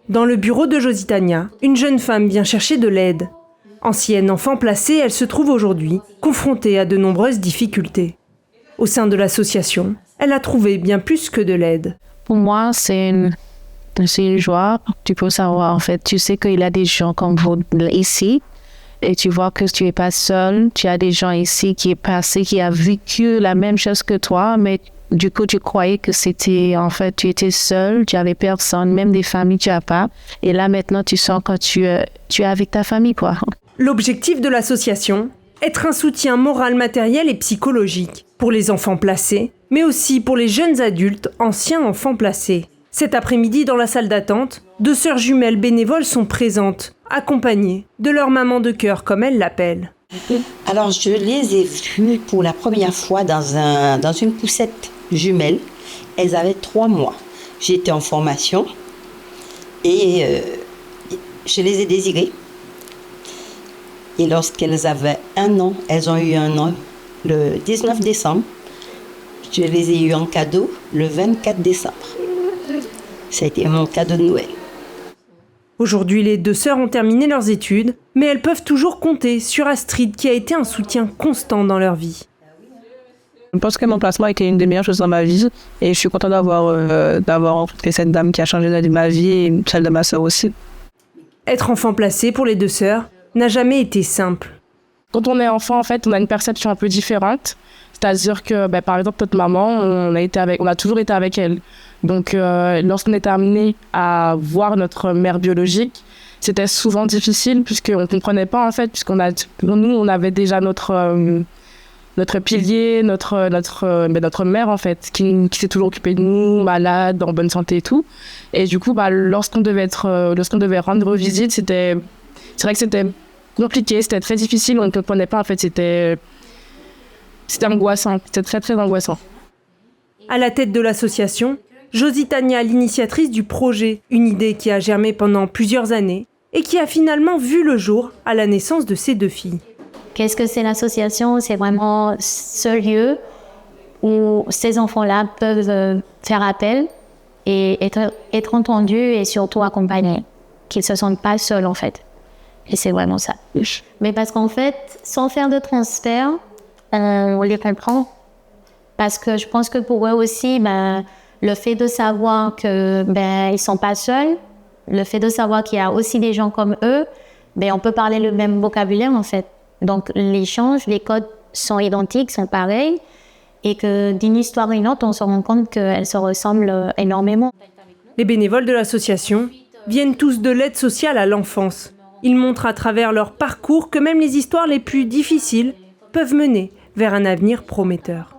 Dans le bureau de Jositania, une jeune femme vient chercher de l'aide. Ancienne enfant placée, elle se trouve aujourd'hui confrontée à de nombreuses difficultés. Au sein de l'association, elle a trouvé bien plus que de l'aide. Pour moi, c'est une joie. Tu peux savoir, en fait, tu sais qu'il y a des gens comme vous ici et tu vois que tu n'es pas seul. Tu as des gens ici qui est passé, qui a vécu la même chose que toi, mais du coup, tu croyais que c'était, en fait, tu étais seul, tu n'avais personne, même des familles, tu n'as pas. Et là, maintenant, tu sens que tu es avec ta famille, quoi. L'objectif de l'association, être un soutien moral, matériel et psychologique pour les enfants placés, mais aussi pour les jeunes adultes, anciens enfants placés. Cet après-midi, dans la salle d'attente, 2 sœurs jumelles bénévoles sont présentes, accompagnées de leur maman de cœur, comme elles l'appellent. Alors, je les ai vues pour la première fois dans une poussette jumelle. Elles avaient 3 mois. J'étais en formation et je les ai désirées. Et lorsqu'elles avaient 1 an, elles ont eu 1 an le 19 décembre. Je les ai eues en cadeau le 24 décembre. Ça a été mon cadeau de Noël. Aujourd'hui, les 2 sœurs ont terminé leurs études, mais elles peuvent toujours compter sur Astrid qui a été un soutien constant dans leur vie. Je pense que mon placement a été une des meilleures choses dans ma vie et je suis contente d'avoir rencontré cette dame qui a changé ma vie et celle de ma sœur aussi. Être enfant placé pour les 2 sœurs n'a jamais été simple. Quand on est enfant, en fait, on a une perception un peu différente. C'est-à-dire que, par exemple, notre maman, on a toujours été avec elle. Donc, lorsqu'on était amené à voir notre mère biologique, c'était souvent difficile puisqu'on ne comprenait pas, en fait, nous, on avait déjà notre pilier, notre mère, en fait, qui s'est toujours occupée de nous, malade, en bonne santé et tout. Et du coup, lorsqu'on devait rendre visite, c'est vrai que c'était compliqué, c'était très difficile, on ne comprenait pas, en fait, c'était angoissant, c'était très très angoissant. À la tête de l'association, Jositania, l'initiatrice du projet, une idée qui a germé pendant plusieurs années et qui a finalement vu le jour à la naissance de ses 2 filles. Qu'est-ce que c'est l'association? C'est vraiment ce lieu où ces enfants-là peuvent faire appel et être entendus et surtout accompagnés, qu'ils ne se sentent pas seuls en fait. Et c'est vraiment ça. Mais parce qu'en fait, sans faire de transfert, on les comprend. Parce que je pense que pour eux aussi, le fait de savoir qu'ils ne sont pas seuls, le fait de savoir qu'il y a aussi des gens comme eux, on peut parler le même vocabulaire en fait. Donc l'échange, les codes sont identiques, sont pareils. Et que d'une histoire à une autre, on se rend compte qu'elles se ressemblent énormément. Les bénévoles de l'association viennent tous de l'aide sociale à l'enfance. Ils montrent à travers leur parcours que même les histoires les plus difficiles peuvent mener vers un avenir prometteur.